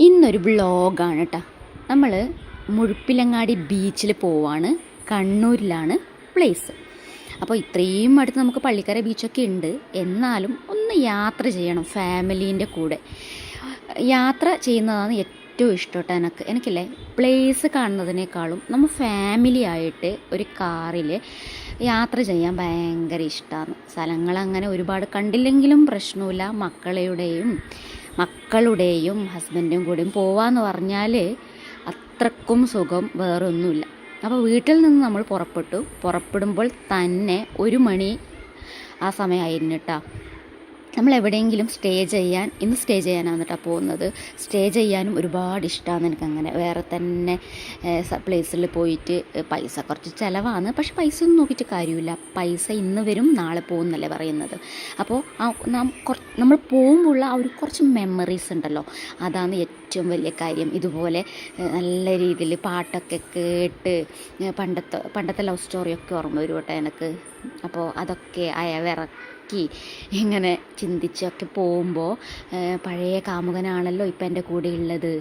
ഇന്നൊരു വ്ളോഗാണ് കേട്ടോ. നമ്മൾ മുഴുപ്പിലങ്ങാടി ബീച്ചിൽ പോവാണ്. കണ്ണൂരിലാണ് പ്ലേസ്. അപ്പോൾ ഇത്രയും അടുത്ത് നമുക്ക് പള്ളിക്കര ബീച്ചൊക്കെ ഉണ്ട്. എന്നാലും ഒന്ന് യാത്ര ചെയ്യണം ഫാമിലീൻ്റെ കൂടെ. യാത്ര ചെയ്യുന്നതാണ് ഏറ്റവും ഇഷ്ടം കേട്ടോ. എനിക്കല്ലേ പ്ലേസ് കാണുന്നതിനേക്കാളും നമ്മൾ ഫാമിലി ആയിട്ട് ഒരു കാറിൽ യാത്ര ചെയ്യാൻ ഭയങ്കര ഇഷ്ടമാണ്. സ്ഥലങ്ങളങ്ങനെ ഒരുപാട് കണ്ടില്ലെങ്കിലും പ്രശ്നമില്ല. മക്കളുടെയും ഹസ്ബൻഡും കൂടെയും പോവാന്ന് പറഞ്ഞാൽ അത്രക്കും സുഖം വേറൊന്നുമില്ല. അപ്പോൾ വീട്ടിൽ നിന്ന് നമ്മൾ പുറപ്പെടുമ്പോൾ തന്നെ 1 മണി ആ സമയമായിരുന്നു കേട്ടോ. നമ്മൾ എവിടെയെങ്കിലും ഇന്ന് സ്റ്റേ ചെയ്യാനാണ് കേട്ടോ പോകുന്നത്. സ്റ്റേ ചെയ്യാനും ഒരുപാട് ഇഷ്ടമാണ് എനിക്കങ്ങനെ. വേറെ തന്നെ പ്ലേസിൽ പോയിട്ട് പൈസ കുറച്ച് ചിലവാണ്. പക്ഷെ പൈസ ഒന്നും നോക്കിയിട്ട് കാര്യമില്ല. പൈസ ഇന്ന് വരും നാളെ പോകും എന്നല്ലേ പറയുന്നത്. അപ്പോൾ നമ്മൾ പോകുമ്പോഴുള്ള ആ ഒരു കുറച്ച് മെമ്മറീസ് ഉണ്ടല്ലോ, അതാണ് ഏറ്റവും വലിയ കാര്യം. ഇതുപോലെ നല്ല രീതിയിൽ പാട്ടൊക്കെ കേട്ട് പണ്ടത്തെ ലവ് സ്റ്റോറിയൊക്കെ ഓർമ്മ വരും കേട്ടോ എനിക്ക്. അപ്പോൾ അതൊക്കെ ഇങ്ങനെ ചിന്തിച്ചൊക്കെ പോകുമ്പോൾ പഴയ കാമുകനാണല്ലോ ഇപ്പം എൻ്റെ കൂടെ ഉള്ളത്,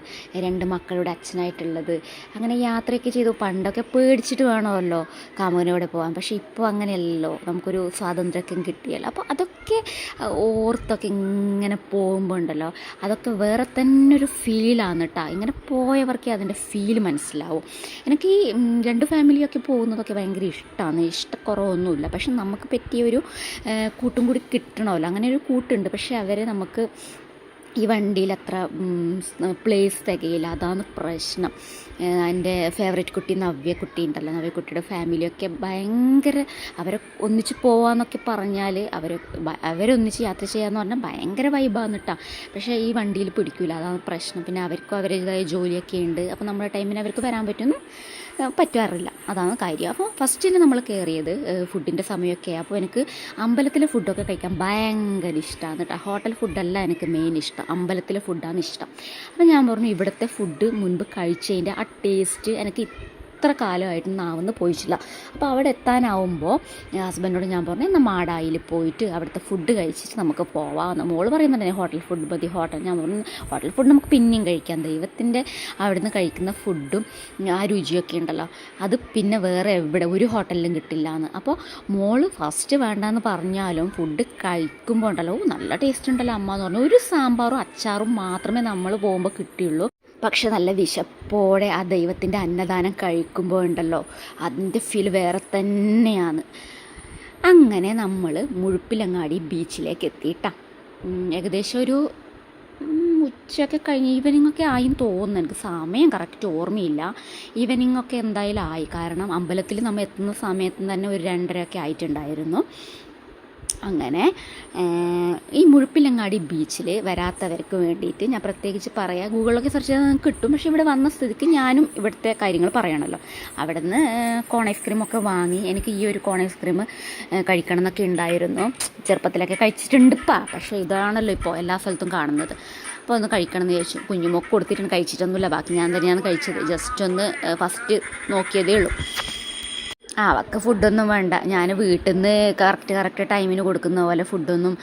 2 മക്കളുടെ അച്ഛനായിട്ടുള്ളത്. അങ്ങനെ യാത്രയൊക്കെ ചെയ്തു. പണ്ടൊക്കെ പേടിച്ചിട്ട് വേണമല്ലോ കാമുകനോടെ പോകാൻ. പക്ഷേ ഇപ്പോൾ അങ്ങനെയല്ലല്ലോ, നമുക്കൊരു സ്വാതന്ത്ര്യമൊക്കെ കിട്ടിയല്ലോ. അപ്പോൾ അതൊക്കെ ഓർത്തൊക്കെ ഇങ്ങനെ പോകുമ്പോൾ ഉണ്ടല്ലോ, അതൊക്കെ വേറെ തന്നെ ഒരു ഫീലാണ് കേട്ടോ. ഇങ്ങനെ പോയവർക്ക് അതിൻ്റെ ഫീൽ മനസ്സിലാവും. എനിക്ക് ഈ 2 ഫാമിലിയൊക്കെ പോകുന്നതൊക്കെ ഭയങ്കര ഇഷ്ടമാണ്. ഇഷ്ടക്കുറവൊന്നുമില്ല. പക്ഷെ നമുക്ക് പറ്റിയൊരു കൂട്ടും കൂടി കിട്ടണമല്ലോ. അങ്ങനെ ഒരു കൂട്ടുണ്ട്. പക്ഷെ അവരെ നമുക്ക് ഈ വണ്ടിയിൽ അത്ര പ്ലേസ് തികയില്ല. അതാണ് പ്രശ്നം. എൻ്റെ ഫേവറേറ്റ് കുട്ടി നവ്യക്കുട്ടി ഉണ്ടല്ലോ, നവ്യക്കുട്ടിയുടെ ഫാമിലിയൊക്കെ ഭയങ്കര, അവരെ ഒന്നിച്ച് പോവാന്നൊക്കെ പറഞ്ഞാൽ അവരൊന്നിച്ച് യാത്ര ചെയ്യാന്ന് പറഞ്ഞാൽ ഭയങ്കര വൈബാന്ന് കേട്ടോ. പക്ഷേ ഈ വണ്ടിയിൽ പിടിക്കില്ല, അതാണ് പ്രശ്നം. പിന്നെ അവർക്കും അവരുടേതായ ജോലിയൊക്കെ ഉണ്ട്. അപ്പോൾ നമ്മുടെ ടൈമിന് അവർക്ക് വരാൻ പറ്റാറില്ല, അതാണ് കാര്യം. അപ്പോൾ ഫസ്റ്റിൽ നമ്മൾ കയറിയത് ഫുഡിൻ്റെ സമയമൊക്കെ. അപ്പോൾ എനിക്ക് അമ്പലത്തിലെ ഫുഡൊക്കെ കഴിക്കാൻ ഭയങ്കര ഇഷ്ടമാണ് കേട്ടോ. ഹോട്ടൽ ഫുഡല്ല എനിക്ക് മെയിൻ ഇഷ്ടം, അമ്പലത്തിലെ ഫുഡാണ് ഇഷ്ടം. അപ്പോൾ ഞാൻ പറഞ്ഞു ഇവിടുത്തെ ഫുഡ് മുൻപ് കഴിച്ചതിൻ്റെ ആ ടേസ്റ്റ് എനിക്ക് ഇത്ര കാലമായിട്ട് നാവെന്ന് പോയിട്ടില്ല. അപ്പോൾ അവിടെ എത്താനാവുമ്പോൾ ഹസ്ബൻഡോട് ഞാൻ പറഞ്ഞു എന്നാൽ മാടായിൽ പോയിട്ട് അവിടുത്തെ ഫുഡ് കഴിച്ചിട്ട് നമുക്ക് പോവാമെന്ന്. മോള് പറയുന്നുണ്ട് ഹോട്ടൽ ഫുഡ് മതി. ഞാൻ പറഞ്ഞു ഹോട്ടൽ ഫുഡ് നമുക്ക് പിന്നെയും കഴിക്കാം. ദൈവത്തിൻ്റെ അവിടുന്ന് കഴിക്കുന്ന ഫുഡും ആ രുചിയൊക്കെ ഉണ്ടല്ലോ, അത് പിന്നെ വേറെ ഒരു ഹോട്ടലിലും കിട്ടില്ല എന്ന്. അപ്പോൾ മോള് ഫസ്റ്റ് വേണ്ടാന്ന് പറഞ്ഞാലും ഫുഡ് കഴിക്കുമ്പോൾ ഉണ്ടല്ലോ നല്ല ടേസ്റ്റ് ഉണ്ടല്ലോ അമ്മ എന്ന് പറഞ്ഞു. ഒരു സാമ്പാറും അച്ചാറും മാത്രമേ നമ്മൾ പോകുമ്പോൾ കിട്ടിയുള്ളൂ. പക്ഷെ നല്ല വിശപ്പോടെ ആ ദൈവത്തിൻ്റെ അന്നദാനം കഴിക്കുമ്പോൾ ഉണ്ടല്ലോ, അതിൻ്റെ ഫീൽ വേറെ തന്നെയാണ്. അങ്ങനെ നമ്മൾ മുഴുപ്പിലങ്ങാടി ബീച്ചിലേക്ക് എത്തിയിട്ടാ. ഏകദേശം ഒരു ഉച്ചയൊക്കെ കഴിഞ്ഞ് ഈവനിങ്ങൊക്കെ ആയിന്ന് തോന്നുന്നു. എനിക്ക് സമയം കറക്റ്റ് ഓർമ്മയില്ല. ഈവനിങ്ങൊക്കെ എന്തായാലും ആയി. കാരണം അമ്പലത്തിൽ നമ്മൾ എത്തുന്ന സമയത്ത് തന്നെ ഒരു 2:30 ആയിട്ടുണ്ടായിരുന്നു. അങ്ങനെ ഈ മുഴുപ്പിലങ്ങാടി ബീച്ചിൽ വരാത്തവർക്ക് വേണ്ടിയിട്ട് ഞാൻ പ്രത്യേകിച്ച് പറയാം, ഗൂഗിളിലൊക്കെ സെർച്ച് ചെയ്താൽ നിങ്ങൾക്ക് കിട്ടും. പക്ഷേ ഇവിടെ വന്ന സ്ഥിതിക്ക് ഞാനും ഇവിടുത്തെ കാര്യങ്ങൾ പറയണമല്ലോ. അവിടെ നിന്ന് കോൺ ഐസ്ക്രീമൊക്കെ വാങ്ങി. എനിക്ക് ഈ ഒരു കോൺ ഐസ്ക്രീം കഴിക്കണം എന്നൊക്കെ ഉണ്ടായിരുന്നു. ചെറുപ്പത്തിലൊക്കെ കഴിച്ചിട്ടുണ്ട് പക്ഷേ ഇതാണല്ലോ ഇപ്പോൾ എല്ലാ സ്ഥലത്തും കാണുന്നത്. അപ്പോൾ ഒന്ന് കഴിക്കണം എന്ന് ചോദിച്ചു. കുഞ്ഞുമൊക്കെ കൊടുത്തിട്ടുണ്ട്, കഴിച്ചിട്ടൊന്നുമില്ല. ബാക്കി ഞാൻ തന്നെയാണ് കഴിച്ചത്. ജസ്റ്റ് ഒന്ന് ഫസ്റ്റ് നോക്കിയതേ ഉള്ളൂ. അവൾക്ക് ഫുഡൊന്നും വേണ്ട. ഞാൻ വീട്ടിൽ നിന്ന് കറക്റ്റ് ടൈമിന് കൊടുക്കുന്ന പോലെ ഫുഡൊന്നും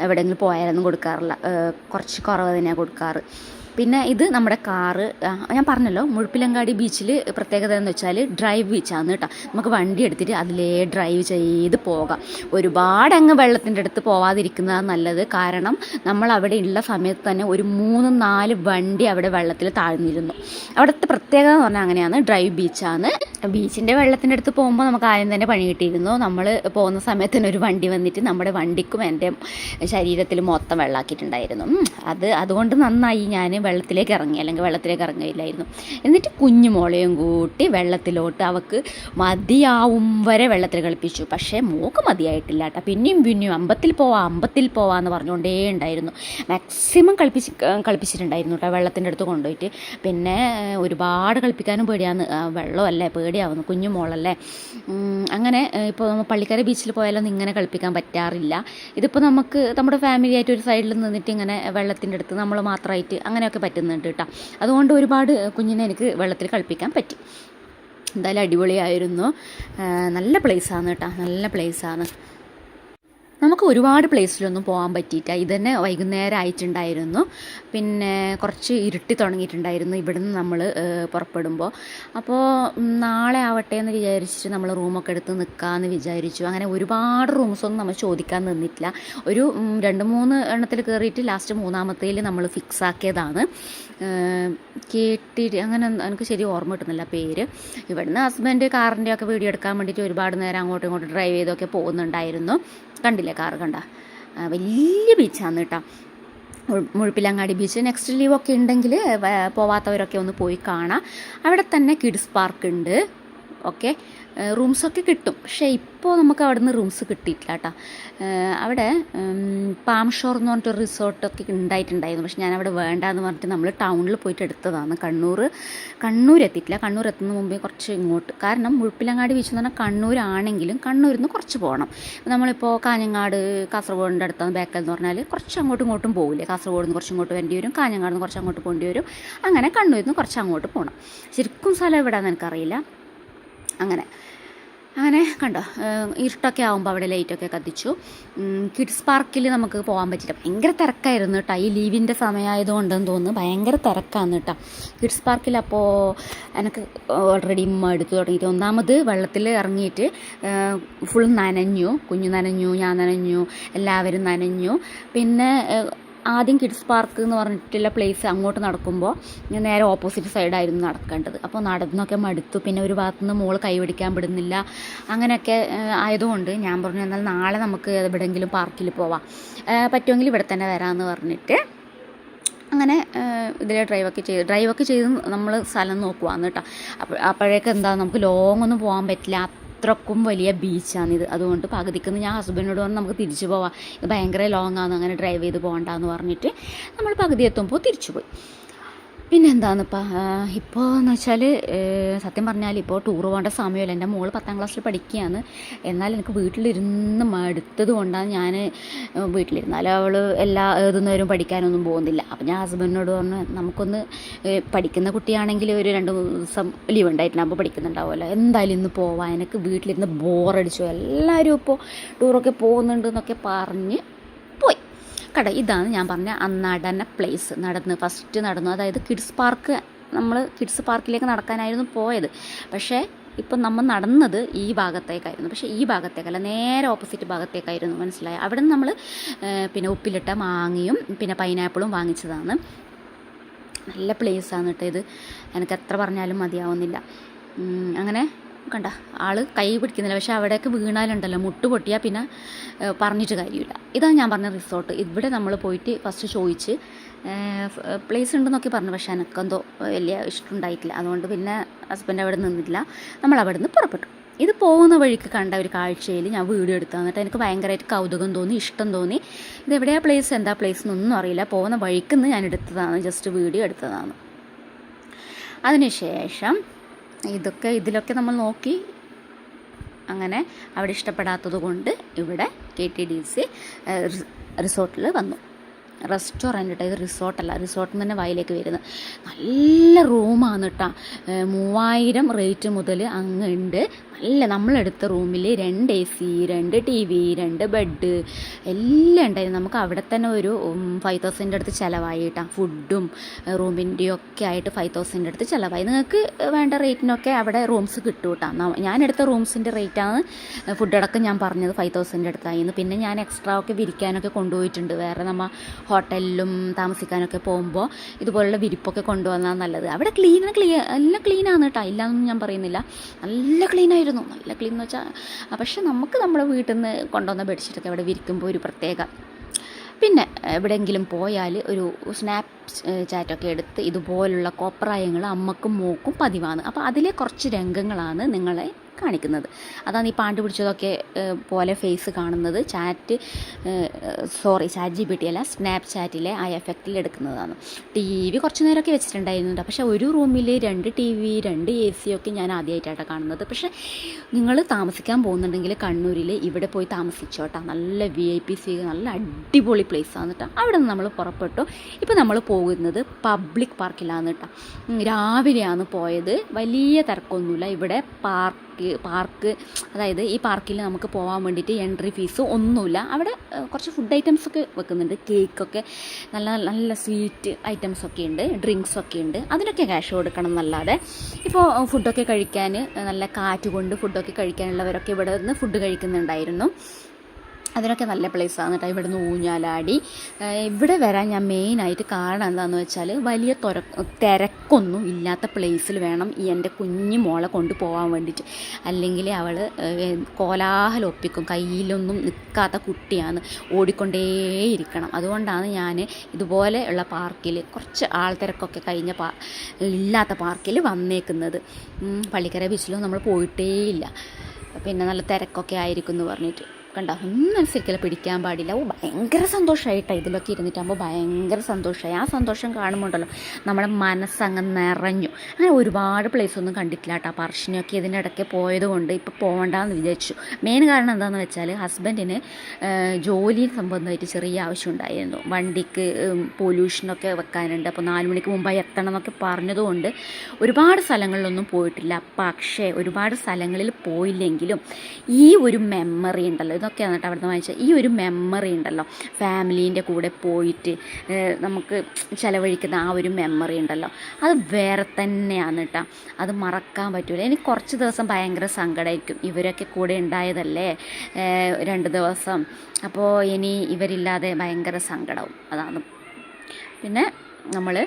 എവിടെയെങ്കിലും പോയാലൊന്നും കൊടുക്കാറില്ല. കുറച്ച് കുറവ് തന്നെയാണ് കൊടുക്കാറ്. പിന്നെ ഇത് നമ്മുടെ കാറ്. ഞാൻ പറഞ്ഞല്ലോ മുഴുപ്പിലങ്ങാടി ബീച്ചിൽ പ്രത്യേകത എന്ന് വെച്ചാൽ ഡ്രൈവ് ബീച്ചാണ് കേട്ടോ. നമുക്ക് വണ്ടി എടുത്തിട്ട് അതിലേ ഡ്രൈവ് ചെയ്ത് പോകാം. ഒരുപാട് അങ്ങ് വെള്ളത്തിൻ്റെ അടുത്ത് പോവാതിരിക്കുന്നതാണ് നല്ലത്. കാരണം നമ്മൾ അവിടെ ഉള്ള സമയത്ത് തന്നെ ഒരു 3-4 വണ്ടി അവിടെ വെള്ളത്തിൽ താഴ്ന്നിരുന്നു. അവിടുത്തെ പ്രത്യേകത എന്ന് പറഞ്ഞാൽ അങ്ങനെയാണ്, ഡ്രൈവ് ബീച്ചാണ്. ബീച്ചിൻ്റെ വെള്ളത്തിൻ്റെ അടുത്ത് പോകുമ്പോൾ നമുക്ക് ആദ്യം തന്നെ പണി കിട്ടിയിരുന്നു. നമ്മൾ പോകുന്ന സമയത്ത് തന്നെ ഒരു വണ്ടി വന്നിട്ട് നമ്മുടെ വണ്ടിക്കും എൻ്റെ ശരീരത്തിൽ മൊത്തം വെള്ളമാക്കിയിട്ടുണ്ടായിരുന്നു. അതുകൊണ്ട് നന്നായി ഞാൻ വെള്ളത്തിലേക്ക് ഇറങ്ങി, അല്ലെങ്കിൽ വെള്ളത്തിലേക്ക് ഇറങ്ങിയില്ലായിരുന്നു. എന്നിട്ട് കുഞ്ഞുമോളെയും കൂട്ടി വെള്ളത്തിലോട്ട് അവൾക്ക് മതിയാവും വരെ വെള്ളത്തിൽ കളിപ്പിച്ചു. പക്ഷേ മോക്ക് മതിയായിട്ടില്ല കേട്ടോ. പിന്നെയും അമ്പത്തിൽ പോവാന്ന് പറഞ്ഞുകൊണ്ടേ ഉണ്ടായിരുന്നു. മാക്സിമം കളിപ്പിച്ചിട്ടുണ്ടായിരുന്നു കേട്ടോ വെള്ളത്തിൻ്റെ അടുത്ത് കൊണ്ടുപോയിട്ട്. പിന്നെ ഒരുപാട് കളിപ്പിക്കാനും പേടിയാണ്, വെള്ളമല്ലേ പേടിയാവുന്നു, കുഞ്ഞുമോളല്ലേ. അങ്ങനെ ഇപ്പോൾ നമ്മൾ പള്ളിക്കര ബീച്ചിൽ പോയാലൊന്നും ഇങ്ങനെ കളിപ്പിക്കാൻ പറ്റാറില്ല. ഇതിപ്പോൾ നമുക്ക് നമ്മുടെ ഫാമിലി ആയിട്ട് ഒരു സൈഡിൽ നിന്നിട്ട് ഇങ്ങനെ വെള്ളത്തിൻ്റെ അടുത്ത് നമ്മൾ മാത്രമായിട്ട് അങ്ങനെയൊക്കെ പറ്റുന്നുണ്ട് കേട്ടോ. അതുകൊണ്ട് ഒരുപാട് കുഞ്ഞിനെ എനിക്ക് വെള്ളത്തിൽ കളിപ്പിക്കാൻ പറ്റി. എന്തായാലും അടിപൊളിയായിരുന്നു. നല്ല പ്ലേസാണ് കേട്ടോ, നല്ല പ്ലേസാണ്. നമുക്ക് ഒരുപാട് പ്ലേസിലൊന്നും പോകാൻ പറ്റിയില്ല. ഇതന്നെ വൈകുന്നേരം ആയിട്ടുണ്ടായിരുന്നു. പിന്നെ കുറച്ച് ഇരുട്ടി തുടങ്ങിയിട്ടുണ്ടായിരുന്നു ഇവിടുന്ന് നമ്മൾ പുറപ്പെടുമ്പോൾ. അപ്പോൾ നാളെ ആവട്ടെ എന്ന് വിചാരിച്ചിട്ട് നമ്മൾ റൂമൊക്കെ എടുത്ത് നിൽക്കാമെന്ന് വിചാരിച്ചു. അങ്ങനെ ഒരുപാട് റൂംസൊന്നും നമ്മൾ ചോദിക്കാൻ നിന്നിട്ടില്ല. ഒരു 2-3 എണ്ണത്തിൽ കയറിയിട്ട് ലാസ്റ്റ് 3-മത്തേൽ നമ്മൾ ഫിക്സ് ആക്കിയതാണ്. കേട്ടിട്ട് അങ്ങനെ എനിക്ക് ശരി ഓർമ്മ കിട്ടുന്നില്ല പേര്. ഇവിടുന്ന് ഹസ്ബൻഡ് കാറിൻ്റെ ഒക്കെ വീഡിയോ എടുക്കാൻ വേണ്ടിയിട്ട് ഒരുപാട് നേരം അങ്ങോട്ടും ഇങ്ങോട്ടും ഡ്രൈവ് ചെയ്തൊക്കെ പോകുന്നുണ്ടായിരുന്നു. കണ്ടില്ലേ കാറ് കണ്ട, വലിയ ബീച്ചാണ് കേട്ടോ മുഴുപ്പിലങ്ങാടി ബീച്ച്. നെക്സ്റ്റ് ലീവൊക്കെ ഉണ്ടെങ്കിൽ പോവാത്തവരൊക്കെ ഒന്ന് പോയി കാണാം. അവിടെ തന്നെ കിഡ്സ് പാർക്ക് ഉണ്ട്. ഓക്കെ, റൂംസൊക്കെ കിട്ടും. പക്ഷേ ഇപ്പോൾ നമുക്ക് അവിടെ നിന്ന് റൂംസ് കിട്ടിയിട്ടില്ല കേട്ടോ. അവിടെ പാം ഷോർ എന്ന് പറഞ്ഞിട്ടൊരു റിസോർട്ടൊക്കെ ഉണ്ടായിട്ടുണ്ടായിരുന്നു. പക്ഷെ ഞാൻ അവിടെ വേണ്ടാന്ന് പറഞ്ഞിട്ട് നമ്മൾ ടൗണിൽ പോയിട്ട് എടുത്തതാണ്. കണ്ണൂർ എത്തിയിട്ടില്ല. കണ്ണൂർ എത്തുന്ന മുമ്പേ കുറച്ച് ഇങ്ങോട്ട്, കാരണം മുഴുപ്പിലങ്ങാടി ബീച്ച് എന്ന് പറഞ്ഞാൽ കണ്ണൂരാണെങ്കിലും കണ്ണൂരിൽ നിന്ന് കുറച്ച് പോകണം. നമ്മളിപ്പോൾ കാഞ്ഞങ്ങാട് കാസർഗോഡിൻ്റെ അടുത്താണ് ബേക്കൽ എന്ന് പറഞ്ഞാൽ കുറച്ച് അങ്ങോട്ടും ഇങ്ങോട്ടും പോകില്ലേ. കാസർഗോഡ് നിന്ന് കുറച്ച് ഇങ്ങോട്ട് വരേണ്ടി വരും, കാഞ്ഞങ്ങാട് നിന്ന് കുറച്ച് അങ്ങോട്ട് പോകേണ്ടി വരും. അങ്ങനെ കണ്ണൂരിൽ നിന്ന് കുറച്ച് അങ്ങോട്ട് പോകണം. ശരിക്കും സ്ഥലം എവിടെയാണെന്ന് എനിക്കറിയില്ല. അങ്ങനെ കണ്ടോ, ഇരുട്ടൊക്കെ ആകുമ്പോൾ അവിടെ ലൈറ്റൊക്കെ കത്തിച്ചു. കിഡ്സ് പാർക്കിൽ നമുക്ക് പോകാൻ പറ്റില്ല, ഭയങ്കര തിരക്കായിരുന്നു കേട്ടോ. ഈ ലീവിൻ്റെ സമയമായതുകൊണ്ടെന്ന് തോന്നുന്നു ഭയങ്കര തിരക്കാണ് കേട്ടോ കിഡ്സ് പാർക്കിൽ. അപ്പോൾ എനിക്ക് ഓൾറെഡി എടുത്തു തുടങ്ങിയിട്ട്, ഒന്നാമത് വെള്ളത്തിൽ ഇറങ്ങിയിട്ട് ഫുൾ നനഞ്ഞു, കുഞ്ഞു നനഞ്ഞു, ഞാൻ നനഞ്ഞു, എല്ലാവരും നനഞ്ഞു. പിന്നെ ആദ്യം കിഡ്സ് പാർക്ക് എന്ന് പറഞ്ഞിട്ടുള്ള പ്ലേസ് അങ്ങോട്ട് നടക്കുമ്പോൾ ഞാൻ നേരെ ഓപ്പോസിറ്റ് സൈഡായിരുന്നു നടക്കേണ്ടത്. അപ്പോൾ നടന്നൊക്കെ മടുത്തു. പിന്നെ ഒരു ഭാഗത്തുനിന്ന് മോള് കൈപിടിക്കാൻ വിടുന്നില്ല. അങ്ങനെയൊക്കെ ആയതുകൊണ്ട് ഞാൻ പറഞ്ഞു എന്നാൽ നാളെ നമുക്ക് എവിടെയെങ്കിലും പാർക്കിൽ പോവാം, പറ്റുമെങ്കിൽ ഇവിടെ തന്നെ വരാമെന്ന് പറഞ്ഞിട്ട് അങ്ങനെ ഇതിലെ ഡ്രൈവൊക്കെ ചെയ്ത് നമ്മൾ സ്ഥലം നോക്കുവാന്ന് കേട്ടോ. അപ്പോഴേക്ക് എന്താ നമുക്ക് ലോങ് ഒന്നും പോകാൻ പറ്റില്ല, അത്രക്കും വലിയ ബീച്ചാണിത്. അതുകൊണ്ട് പകുതിക്കുന്ന് ഞാൻ ഹസ്ബൻഡിനോട് പറഞ്ഞ് നമുക്ക് തിരിച്ചു പോവാം, ഇത് ഭയങ്കര ലോങ് ആണ്, അങ്ങനെ ഡ്രൈവ് ചെയ്ത് പോകണ്ടെന്ന് പറഞ്ഞിട്ട് നമ്മൾ പകുതി എത്തുമ്പോൾ തിരിച്ചു പോയി. പിന്നെ ഇപ്പോൾ എന്ന് വെച്ചാൽ സത്യം പറഞ്ഞാൽ ഇപ്പോൾ ടൂർ പോകേണ്ട സമയമല്ല. എൻ്റെ മോള് 10ാം ക്ലാസ്സിൽ പഠിക്കുകയാണ്. എന്നാൽ എനിക്ക് വീട്ടിലിരുന്ന് മടുത്തത് കൊണ്ടാണ് ഞാൻ വീട്ടിലിരുന്നാലും അവൾ ഏതുന്നവരും പഠിക്കാനൊന്നും പോകുന്നില്ല. അപ്പോൾ ഞാൻ ഹസ്ബൻഡിനോട് പറഞ്ഞു നമുക്കൊന്ന് പഠിക്കുന്ന കുട്ടിയാണെങ്കിൽ ഒരു 2 ദിവസം ലീവ് ഉണ്ടായിട്ടില്ല, അപ്പോൾ പഠിക്കുന്നുണ്ടാവുമല്ലോ, എന്തായാലും ഇന്ന് പോവാം, എനിക്ക് വീട്ടിലിരുന്ന് ബോറടിച്ചു, എല്ലാവരും ഇപ്പോൾ ടൂറൊക്കെ പോകുന്നുണ്ട് എന്നൊക്കെ പറഞ്ഞ് പോയി. ഇതാണ് ഞാൻ പറഞ്ഞ നടന്ന പ്ലേസ്. ഫസ്റ്റ് നടന്നു, അതായത് കിഡ്സ് പാർക്ക്. നമ്മൾ കിഡ്സ് പാർക്കിലേക്ക് നടക്കാനായിരുന്നു പോയത്. പക്ഷേ ഇപ്പം നമ്മൾ നടന്നത് ഈ ഭാഗത്തേക്കായിരുന്നു. പക്ഷേ ഈ ഭാഗത്തേക്കല്ല, നേരെ ഓപ്പോസിറ്റ് ഭാഗത്തേക്കായിരുന്നു, മനസ്സിലായി. അവിടെ നിന്ന് നമ്മൾ പിന്നെ ഉപ്പിലിട്ട മാങ്ങയും പിന്നെ പൈനാപ്പിളും വാങ്ങിച്ചതാണ്. നല്ല പ്ലേസാണ് കേട്ടോ ഇത്, എനിക്ക് എത്ര പറഞ്ഞാലും മതിയാവുന്നില്ല. അങ്ങനെ കണ്ട ആൾ കൈ പിടിക്കുന്നില്ല. പക്ഷേ അവിടെയൊക്കെ വീണാലുണ്ടല്ലോ, മുട്ട് പൊട്ടിയാൽ പിന്നെ പറഞ്ഞിട്ട് കാര്യമില്ല. ഇതാണ് ഞാൻ പറഞ്ഞ റിസോർട്ട്. ഇവിടെ നമ്മൾ പോയിട്ട് ഫസ്റ്റ് ചോദിച്ച് പ്ലേസ് ഉണ്ടെന്നൊക്കെ പറഞ്ഞു. പക്ഷേ എനിക്കെന്തോ വലിയ ഇഷ്ടമുണ്ടായിട്ടില്ല. അതുകൊണ്ട് പിന്നെ ഹസ്ബൻഡ് അവിടെ നിന്നില്ല, നമ്മൾ അവിടെ നിന്ന് പുറപ്പെട്ടു. ഇത് പോകുന്ന വഴിക്ക് കണ്ട ഒരു കാഴ്ചയിൽ ഞാൻ വീഡിയോ എടുത്തു തന്നിട്ട് എനിക്ക് ഭയങ്കരമായിട്ട് കൗതുകം തോന്നി, ഇഷ്ടം തോന്നി. ഇതെവിടെയാ പ്ലേസ്, എന്താ പ്ലേസ് എന്നൊന്നും അറിയില്ല. പോകുന്ന വഴിക്കുന്ന് ഞാൻ എടുത്തതാണ്, ജസ്റ്റ് വീഡിയോ എടുത്തതാണ്. അതിനുശേഷം ഇതിലൊക്കെ നമ്മൾ നോക്കി. അങ്ങനെ അവിടെ ഇഷ്ടപ്പെടാത്തത് കൊണ്ട് ഇവിടെ KTDC റിസോർട്ടിൽ വന്നു. റെസ്റ്റോറൻറ്റ് കേട്ടോ, ഇത് റിസോർട്ടല്ല. റിസോർട്ടിൽ തന്നെ വായിലേക്ക് വരുന്നത് നല്ല റൂമാണ് കേട്ടോ. 3000 റേറ്റ് മുതൽ അങ്ങുണ്ട്. നല്ല നമ്മളെടുത്ത റൂമിൽ 2 AC, 2 TV, 2 ബെഡ് എല്ലാം ഉണ്ടായിരുന്നു. നമുക്ക് അവിടെ തന്നെ ഒരു 5000 അടുത്ത് ചിലവായി കേട്ടോ. ഫുഡും റൂമിൻ്റെയും ഒക്കെ ആയിട്ട് 5000 അടുത്ത് ചിലവായി. നിങ്ങൾക്ക് വേണ്ട റേറ്റിനൊക്കെ അവിടെ റൂംസ് കിട്ടും കേട്ടോ. ഞാനെടുത്ത റൂംസിൻ്റെ റേറ്റാണ് ഫുഡടക്കം ഞാൻ പറഞ്ഞത് 5000 അടുത്തായിരുന്നു. പിന്നെ ഞാൻ എക്സ്ട്രാ ഒക്കെ വിരിക്കാനൊക്കെ കൊണ്ടുപോയിട്ടുണ്ട്. വേറെ നമ്മൾ ഹോട്ടലിലും താമസിക്കാനൊക്കെ പോകുമ്പോൾ ഇതുപോലുള്ള വിരിപ്പൊക്കെ കൊണ്ടുവന്നാൽ നല്ലത്. അവിടെ എല്ലാം ക്ലീനാണ് കേട്ടോ, ഇല്ലയെന്നൊന്നും ഞാൻ പറയുന്നില്ല. നല്ല ക്ലീനായിരുന്നു, നല്ല ക്ലീൻ എന്ന് വെച്ചാൽ. പക്ഷെ നമുക്ക് നമ്മുടെ വീട്ടിൽ നിന്ന് കൊണ്ടുവന്ന ബെഡ്ഷീറ്റൊക്കെ അവിടെ വിരിക്കുമ്പോൾ ഒരു പ്രത്യേക. പിന്നെ എവിടെയെങ്കിലും പോയാൽ ഒരു സ്നാപ്പ് ചാറ്റൊക്കെ എടുത്ത് ഇതുപോലുള്ള കോപ്രായങ്ങൾ അമ്മക്കും മോക്കും പതിവാണ്. അപ്പോൾ അതിലെ കുറച്ച് രംഗങ്ങളാണ് നിങ്ങളെ കാണിക്കുന്നത്. അതാണ് ഈ പാണ്ട് പിടിച്ചതൊക്കെ പോലെ ഫേസ് കാണുന്നത്. ചാറ്റ് GPT അല്ല, സ്നാപ്പ് ചാറ്റിലെ ആ എഫക്റ്റിൽ എടുക്കുന്നതാണ്. TV കുറച്ച് നേരമൊക്കെ വെച്ചിട്ടുണ്ടായിരുന്നുണ്ട്. പക്ഷേ ഒരു റൂമിൽ 2 TV, 2 AC ഒക്കെ ഞാൻ ആദ്യമായിട്ടാണ് കാണുന്നത്. പക്ഷേ നിങ്ങൾ താമസിക്കാൻ പോകുന്നുണ്ടെങ്കിൽ കണ്ണൂരിൽ ഇവിടെ പോയി താമസിച്ചോട്ടാ. നല്ല VIP നല്ല അടിപൊളി പ്ലേസാണ് കേട്ടോ. അവിടെ നിന്ന് നമ്മൾ പുറപ്പെട്ടു. ഇപ്പോൾ നമ്മൾ പോകുന്നത് പബ്ലിക് പാർക്കിലാണ് കേട്ടോ. രാവിലെയാണ് പോയത്, വലിയ തിരക്കൊന്നുമില്ല. ഇവിടെ പാർക്ക് അതായത് ഈ പാർക്കിൽ നമുക്ക് പോകാൻ വേണ്ടിയിട്ട് എൻട്രി ഫീസ് ഒന്നുമില്ല. അവിടെ കുറച്ച് ഫുഡ് ഐറ്റംസൊക്കെ വെക്കുന്നുണ്ട്, കേക്കൊക്കെ, നല്ല നല്ല സ്വീറ്റ് ഐറ്റംസൊക്കെ ഉണ്ട്, ഡ്രിങ്ക്സൊക്കെ ഉണ്ട്. അതിനൊക്കെ ക്യാഷ് കൊടുക്കണം എന്നല്ലാതെ ഇപ്പോൾ ഫുഡൊക്കെ കഴിക്കാൻ നല്ല കാറ്റ് കൊണ്ട് ഫുഡൊക്കെ കഴിക്കാനുള്ളവരൊക്കെ ഇവിടെ നിന്ന് ഫുഡ് കഴിക്കുന്നുണ്ടായിരുന്നു. അതിനൊക്കെ നല്ല പ്ലേസാണ് കേട്ടോ. ഇവിടെ നിന്ന് ഊഞ്ഞാലാടി. ഇവിടെ വരാൻ ഞാൻ മെയിനായിട്ട് കാരണം എന്താണെന്ന് വെച്ചാൽ വലിയ തിരക്കൊന്നും ഇല്ലാത്ത പ്ലേസിൽ വേണം ഈ എൻ്റെ കുഞ്ഞു മോളെ കൊണ്ടുപോകാൻ വേണ്ടിയിട്ട്. അല്ലെങ്കിൽ അവൾ കോലാഹലം ഒപ്പിക്കും. കയ്യിലൊന്നും നിൽക്കാത്ത കുട്ടിയാണ്, ഓടിക്കൊണ്ടേയിരിക്കണം. അതുകൊണ്ടാണ് ഞാൻ ഇതുപോലെ ഉള്ള പാർക്കിൽ കുറച്ച് ആൾത്തിരക്കൊക്കെ കഴിഞ്ഞ ഇല്ലാത്ത പാർക്കിൽ വന്നേക്കുന്നത്. പള്ളിക്കര ബീച്ചിലും നമ്മൾ പോയിട്ടേയില്ല, പിന്നെ നല്ല തിരക്കൊക്കെ ആയിരിക്കും എന്ന് പറഞ്ഞിട്ട്. കണ്ടോ, ഒന്നും ശരിക്കലും പിടിക്കാൻ പാടില്ല. ഭയങ്കര സന്തോഷമായിട്ടാണ് ഇതിലൊക്കെ ഇരുന്നിട്ടാകുമ്പോൾ ഭയങ്കര സന്തോഷമായി. ആ സന്തോഷം കാണുമ്പോണ്ടല്ലോ നമ്മുടെ മനസ്സങ്ങ് നിറഞ്ഞു. അങ്ങനെ ഒരുപാട് പ്ലേസൊന്നും കണ്ടിട്ടില്ല കേട്ടോ. പറശ്ശിനിയൊക്കെ ഇതിനിടയ്ക്ക് പോയതുകൊണ്ട് ഇപ്പോൾ പോകണ്ടെന്ന് വിചാരിച്ചു. മെയിൻ കാരണം എന്താണെന്ന് വെച്ചാൽ ഹസ്ബൻഡിന് ജോലി സംബന്ധമായിട്ട് ചെറിയ ആവശ്യം ഉണ്ടായിരുന്നു. വണ്ടിക്ക് പൊല്യൂഷനൊക്കെ വെക്കാനുണ്ട്. അപ്പോൾ 4 മണിക്ക് മുമ്പായി എത്തണം എന്നൊക്കെ പറഞ്ഞതുകൊണ്ട് ഒരുപാട് സ്ഥലങ്ങളിലൊന്നും പോയിട്ടില്ല. പക്ഷേ ഒരുപാട് സ്ഥലങ്ങളിൽ പോയില്ലെങ്കിലും ഈ ഒരു മെമ്മറി ഉണ്ടല്ലോ, ഇതൊക്കെയാണ് കേട്ടോ അവിടുന്ന് വാങ്ങിച്ചത്. ഈ ഒരു മെമ്മറി ഉണ്ടല്ലോ, ഫാമിലീൻ്റെ കൂടെ പോയിട്ട് നമുക്ക് ചിലവഴിക്കുന്ന ആ ഒരു മെമ്മറി ഉണ്ടല്ലോ, അത് വേറെ തന്നെയാണ് കേട്ടോ. അത് മറക്കാൻ പറ്റില്ല. എനിക്ക് കുറച്ച് ദിവസം ഭയങ്കര സങ്കടമായിരിക്കും. ഇവരൊക്കെ കൂടെ ഉണ്ടായതല്ലേ 2 ദിവസം, അപ്പോൾ ഇനി ഇവരില്ലാതെ ഭയങ്കര സങ്കടവും. അതാണ്. പിന്നെ നമ്മൾ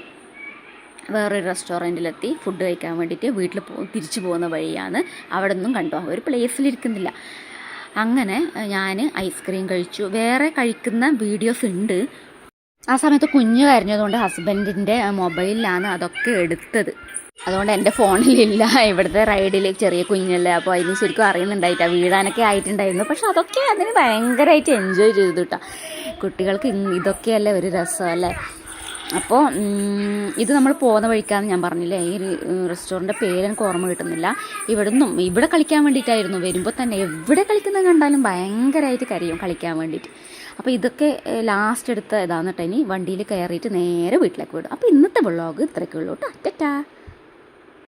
വേറൊരു റെസ്റ്റോറൻറ്റിലെത്തി ഫുഡ് കഴിക്കാൻ വേണ്ടിയിട്ട് വീട്ടിൽ തിരിച്ചു പോകുന്ന വഴിയാണ്. അവിടെ നിന്നും കണ്ടു, ഒരു പ്ലേസിലിരിക്കുന്നില്ല. അങ്ങനെ ഞാൻ ഐസ്ക്രീം കഴിച്ചു. വേറെ കഴിക്കുന്ന വീഡിയോസ് ഉണ്ട്. ആ സമയത്ത് കുഞ്ഞ് കരഞ്ഞതുകൊണ്ട് ഹസ്ബൻഡിൻ്റെ മൊബൈലിലാണ് അതൊക്കെ എടുത്തത്. അതുകൊണ്ട് എൻ്റെ ഫോണിലില്ല. ഇവിടുത്തെ റൈഡിൽ ചെറിയ കുഞ്ഞല്ലേ, അപ്പോൾ അതിന് ശരിക്കും അറിയുന്നുണ്ടായിട്ടാ, വീഴാനൊക്കെ ആയിട്ടുണ്ടായിരുന്നു. പക്ഷെ അതൊക്കെ അതിന് ഭയങ്കരമായിട്ട് എൻജോയ് ചെയ്തു കേട്ടോ. കുട്ടികൾക്ക് ഇതൊക്കെയല്ലേ ഒരു രസമല്ലേ. അപ്പോൾ ഇത് നമ്മൾ പോകുന്ന വഴിക്കാന്ന് ഞാൻ പറഞ്ഞില്ലേ, ഈ റെസ്റ്റോറൻറ്റിൻ്റെ പേര് എനിക്ക് ഓർമ്മ കിട്ടുന്നില്ല. ഇവിടെ കളിക്കാൻ വേണ്ടിയിട്ടായിരുന്നു. വരുമ്പോൾ തന്നെ എവിടെ കളിക്കുന്നത് കണ്ടാലും ഭയങ്കരമായിട്ട് കരയും കളിക്കാൻ വേണ്ടിയിട്ട്. അപ്പോൾ ഇതൊക്കെ ലാസ്റ്റ് എടുത്ത ഇതാണ് കേട്ടോ. ഇനി വണ്ടിയിൽ കയറിയിട്ട് നേരെ വീട്ടിലേക്ക് വിടും. അപ്പോൾ ഇന്നത്തെ വ്ളോഗ് ഇത്രയൊക്കെ ഉള്ളൂ കേട്ടോ. ടാറ്റാ.